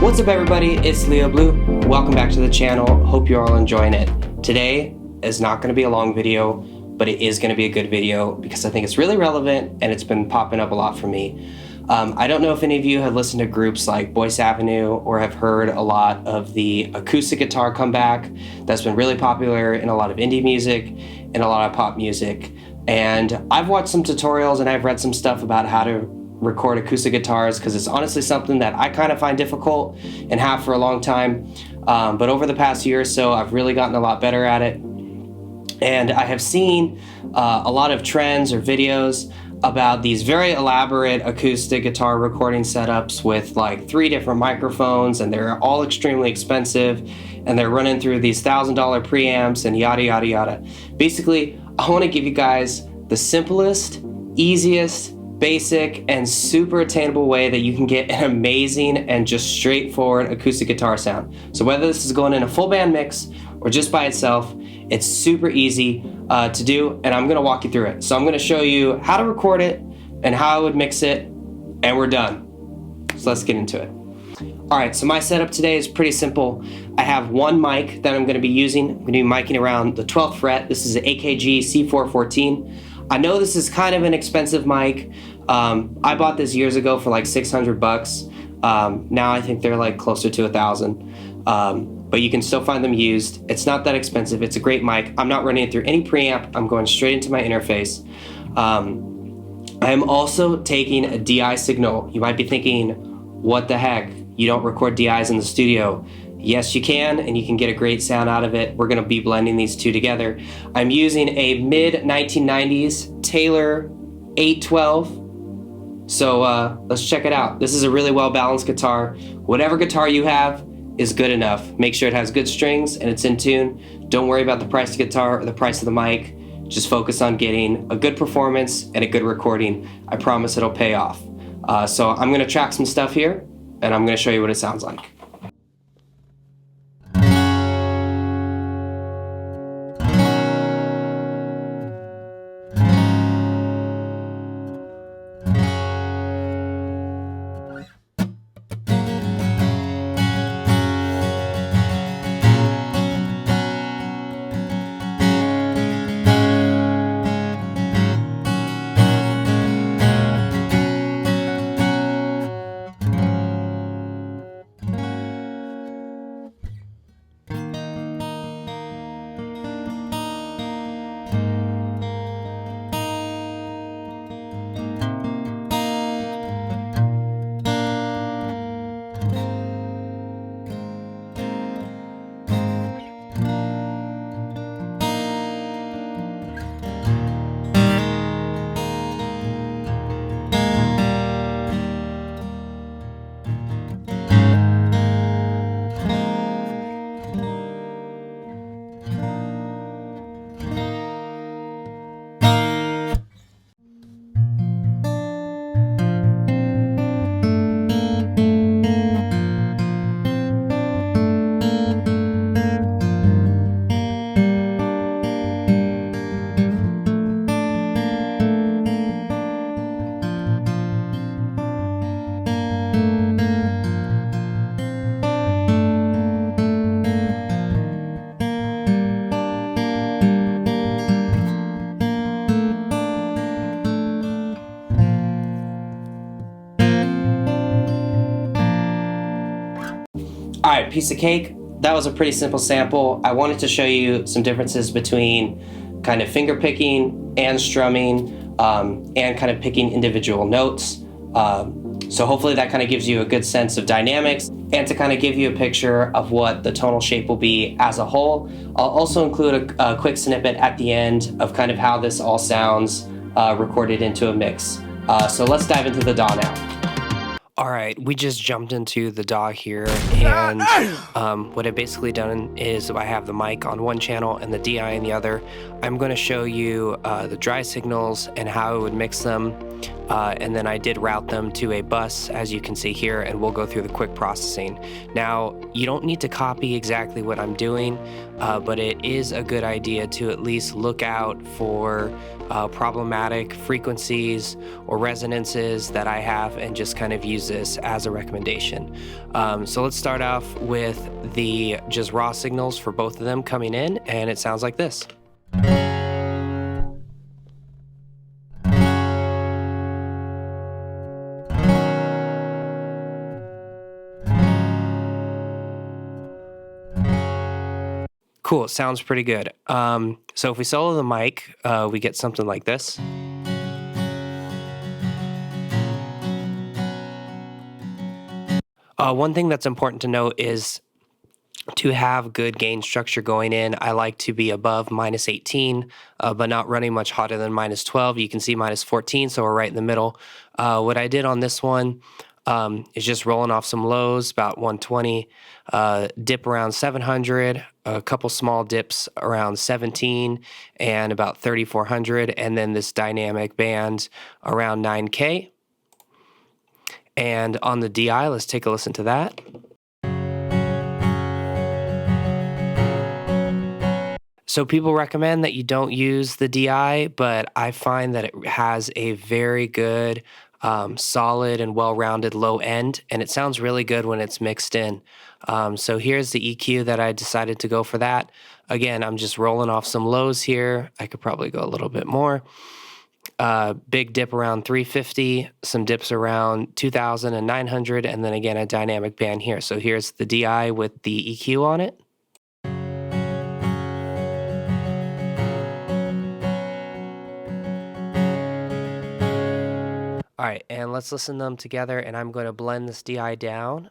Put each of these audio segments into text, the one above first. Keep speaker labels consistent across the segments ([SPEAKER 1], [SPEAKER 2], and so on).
[SPEAKER 1] What's up everybody, it's Leo Blue. Welcome back to the channel. Hope you're all enjoying it. Today is not going to be a long video, but it is going to be a good video because I think it's really relevant and it's been popping up a lot for me. I don't know if any of you have listened to groups like Boyce Avenue or have heard a lot of the acoustic guitar comeback that's been really popular in a lot of indie music and a lot of pop music. And I've watched some tutorials and I've read some stuff about how to record acoustic guitars because it's honestly something that I kind of find difficult and have for a long time. But over the past year or so, I've really gotten a lot better at it. And I have seen a lot of trends or videos about these very elaborate acoustic guitar recording setups with like 3 different microphones, and they're all extremely expensive, and they're running through these $1,000 preamps and yada yada yada. Basically, I want to give you guys the simplest, easiest, basic, and super attainable way that you can get an amazing and just straightforward acoustic guitar sound. So whether this is going in a full band mix or just by itself, it's super easy to do, and I'm gonna walk you through it. So I'm gonna show you how to record it and how I would mix it, and we're done. So let's get into it. All right, so my setup today is pretty simple. I have one mic that I'm gonna be using. I'm gonna be miking around the 12th fret. This is an AKG C414. I know this is kind of an expensive mic. I bought this years ago for like 600 bucks. Now I think they're like closer to 1,000. But you can still find them used. It's not that expensive. It's a great mic. I'm not running it through any preamp. I'm going straight into my interface. I am also taking a DI signal. You might be thinking, what the heck? You don't record DIs in the studio. Yes, you can, and you can get a great sound out of it. We're gonna be blending these two together. I'm using a mid-1990s Taylor 812. So let's check it out. This is a really well-balanced guitar. Whatever guitar you have is good enough. Make sure it has good strings and it's in tune. Don't worry about the price of the guitar or the price of the mic. Just focus on getting a good performance and a good recording. I promise it'll pay off. So I'm gonna track some stuff here and I'm gonna show you what it sounds like. All right, piece of cake. That was a pretty simple sample. I wanted to show you some differences between kind of finger picking and strumming and kind of picking individual notes. So hopefully that kind of gives you a good sense of dynamics and to kind of give you a picture of what the tonal shape will be as a whole. I'll also include a quick snippet at the end of kind of how this all sounds recorded into a mix. So let's dive into the DAW now. All right, we just jumped into the DAW here, and what I've basically done is I have the mic on one channel and the DI in the other. I'm going to show you the dry signals and how I would mix them, and then I did route them to a bus, as you can see here, and we'll go through the quick processing. Now, you don't need to copy exactly what I'm doing. but it is a good idea to at least look out for problematic frequencies or resonances that I have and just kind of use this as a recommendation. So let's start off with the just raw signals for both of them coming in, and it sounds like this. Cool, sounds pretty good. So if we solo the mic, we get something like this. One thing that's important to note is to have good gain structure going in, I like to be above -18, but not running much hotter than -12. You can see -14, so we're right in the middle. What I did on this one is just rolling off some lows, about 120, dip around 700, a couple small dips around 17, and about 3400, and then this dynamic band around 9K. And on the DI, let's take a listen to that. So people recommend that you don't use the DI, but I find that it has a very good, solid and well-rounded low end, and it sounds really good when it's mixed in. So here's the EQ that I decided to go for that. Again, I'm just rolling off some lows here. I could probably go a little bit more. Big dip around 350, some dips around 2,000 and 900, and then again a dynamic band here. So here's the DI with the EQ on it. All right, and let's listen to them together, and I'm going to blend this DI down.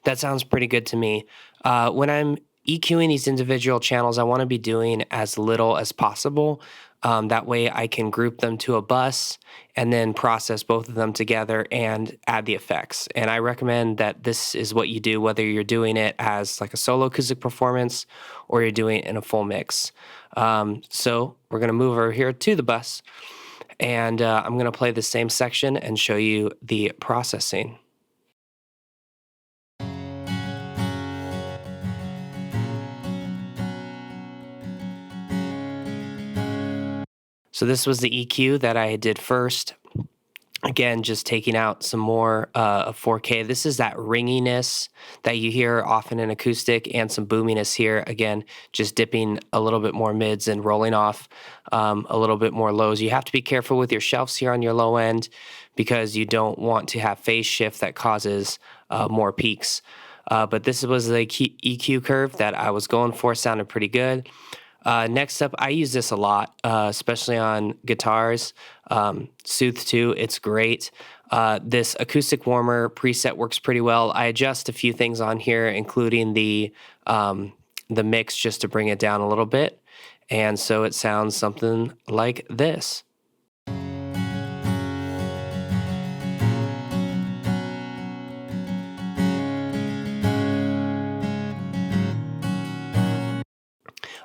[SPEAKER 1] That sounds pretty good to me. When I'm EQing these individual channels, I want to be doing as little as possible. That way I can group them to a bus and then process both of them together and add the effects. And I recommend that this is what you do, whether you're doing it as like a solo acoustic performance or you're doing it in a full mix. So we're going to move over here to the bus, and I'm going to play the same section and show you the processing. So this was the EQ that I did first. Again, just taking out some more of 4K. This is that ringiness that you hear often in acoustic, and some boominess here. Again, just dipping a little bit more mids and rolling off a little bit more lows. You have to be careful with your shelves here on your low end, because you don't want to have phase shift that causes more peaks. But this was the EQ curve that I was going for. Sounded pretty good. Next up, I use this a lot, especially on guitars. Soothe 2, it's great. This acoustic warmer preset works pretty well. I adjust a few things on here, including the mix, just to bring it down a little bit. And so it sounds something like this.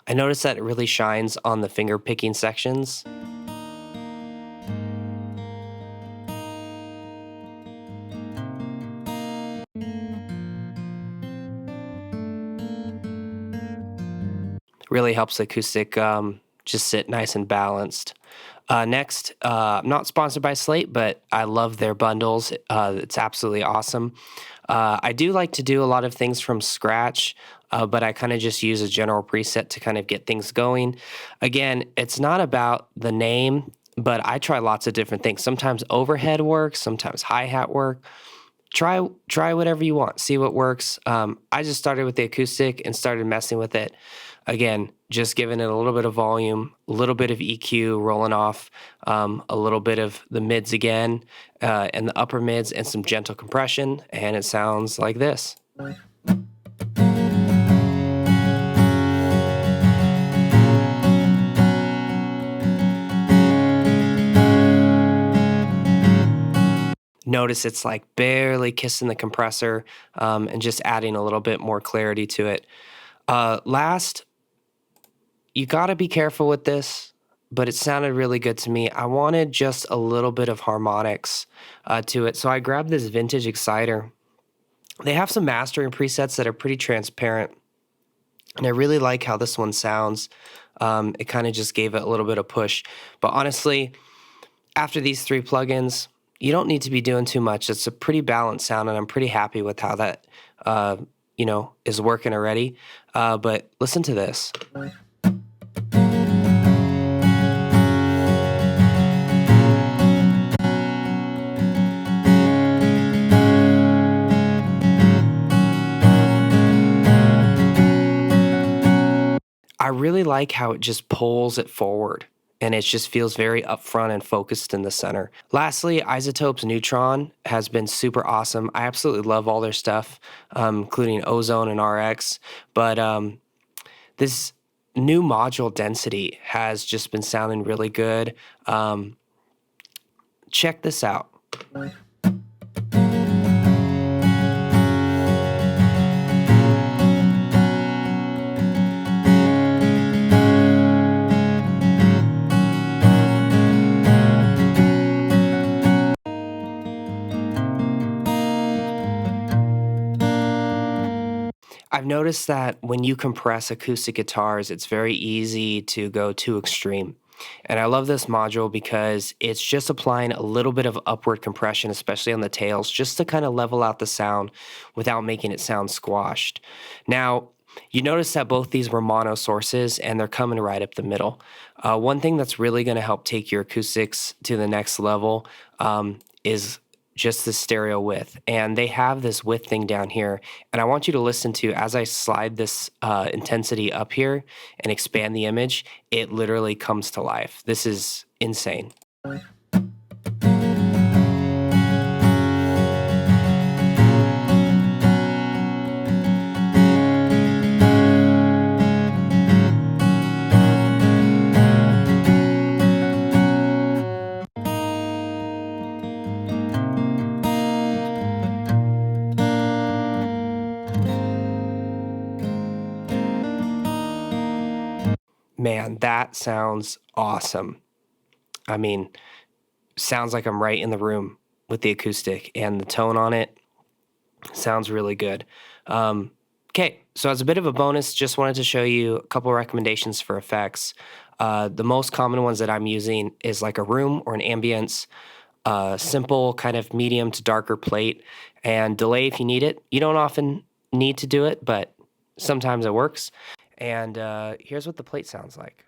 [SPEAKER 1] I noticed that it really shines on the finger picking sections. Really helps the acoustic just sit nice and balanced. Next, I'm not sponsored by Slate, but I love their bundles. It's absolutely awesome. I do like to do a lot of things from scratch, but I kind of just use a general preset to kind of get things going. Again, it's not about the name, but I try lots of different things. Sometimes overhead works, sometimes hi-hat work. Try whatever you want, see what works. I just started with the acoustic and started messing with it. Again, just giving it a little bit of volume, a little bit of EQ, rolling off a little bit of the mids again, and the upper mids, and some gentle compression, and it sounds like this. Notice it's like barely kissing the compressor, and just adding a little bit more clarity to it. Last, you gotta be careful with this, but it sounded really good to me. I wanted just a little bit of harmonics to it, so I grabbed this vintage exciter. They have some mastering presets that are pretty transparent, and I really like how this one sounds. It kind of just gave it a little bit of push. But honestly, after these 3 plugins, you don't need to be doing too much. It's a pretty balanced sound, and I'm pretty happy with how that, is working already. But listen to this. I really like how it just pulls it forward, and it just feels very upfront and focused in the center. Lastly, iZotope's Neutron has been super awesome. I absolutely love all their stuff, including Ozone and RX, but this new module density has just been sounding really good. Check this out. I've noticed that when you compress acoustic guitars, it's very easy to go too extreme. And I love this module because it's just applying a little bit of upward compression, especially on the tails, just to kind of level out the sound without making it sound squashed. Now, you notice that both these were mono sources and they're coming right up the middle. One thing that's really going to help take your acoustics to the next level is just the stereo width, and they have this width thing down here, and I want you to listen to, as I slide this intensity up here and expand the image, it literally comes to life. This is insane. Man, that sounds awesome. I mean, sounds like I'm right in the room with the acoustic, and the tone on it sounds really good. Okay, so as a bit of a bonus, just wanted to show you a couple recommendations for effects. The most common ones that I'm using is like a room or an ambience, simple kind of medium to darker plate, and delay if you need it. You don't often need to do it, but sometimes it works. And here's what the plate sounds like.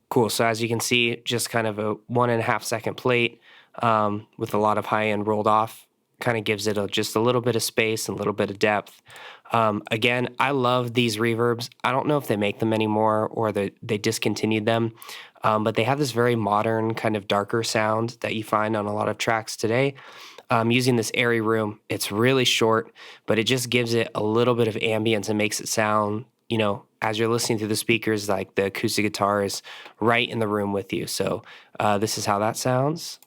[SPEAKER 1] Cool, so as you can see, just kind of a 1.5 second plate with a lot of high end rolled off, kind of gives it just a little bit of space and a little bit of depth. Again, I love these reverbs. I don't know if they make them anymore or they discontinued them, but they have this very modern kind of darker sound that you find on a lot of tracks today. Using this airy room, it's really short, but it just gives it a little bit of ambience and makes it sound, as you're listening through the speakers, like the acoustic guitar is right in the room with you. So this is how that sounds.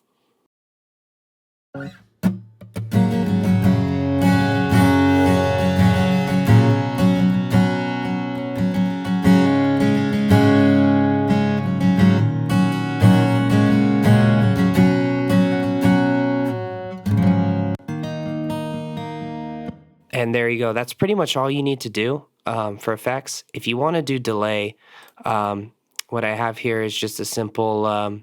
[SPEAKER 1] And there you go. That's pretty much all you need to do for effects. If you want to do delay, what I have here is just a simple,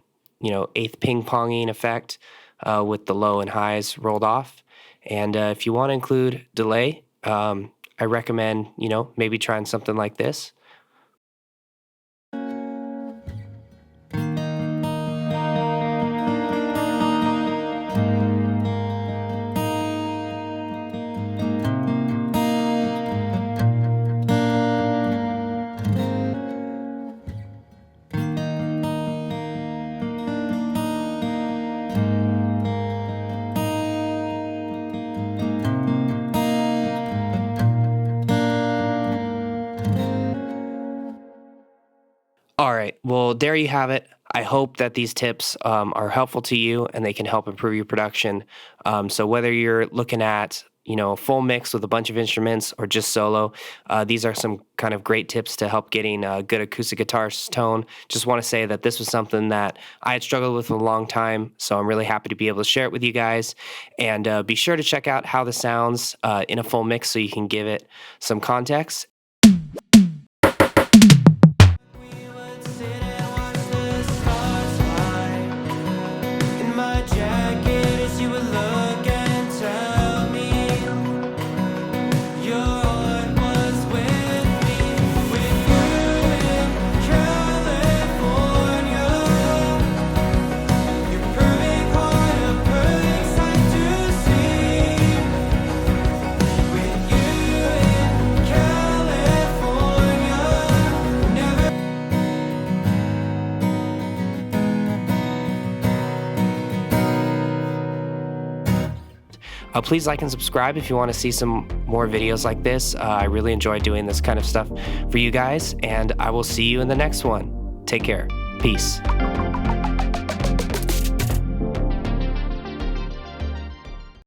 [SPEAKER 1] eighth ping-ponging effect with the low and highs rolled off. And if you want to include delay, I recommend, maybe trying something like this. All right, well, there you have it. I hope that these tips are helpful to you and they can help improve your production. So whether you're looking at a full mix with a bunch of instruments or just solo, these are some kind of great tips to help getting a good acoustic guitar tone. Just want to say that this was something that I had struggled with for a long time, so I'm really happy to be able to share it with you guys. And be sure to check out how this sounds in a full mix so you can give it some context. Please like and subscribe if you want to see some more videos like this. I really enjoy doing this kind of stuff for you guys, and I will see you in the next one. Take care. Peace.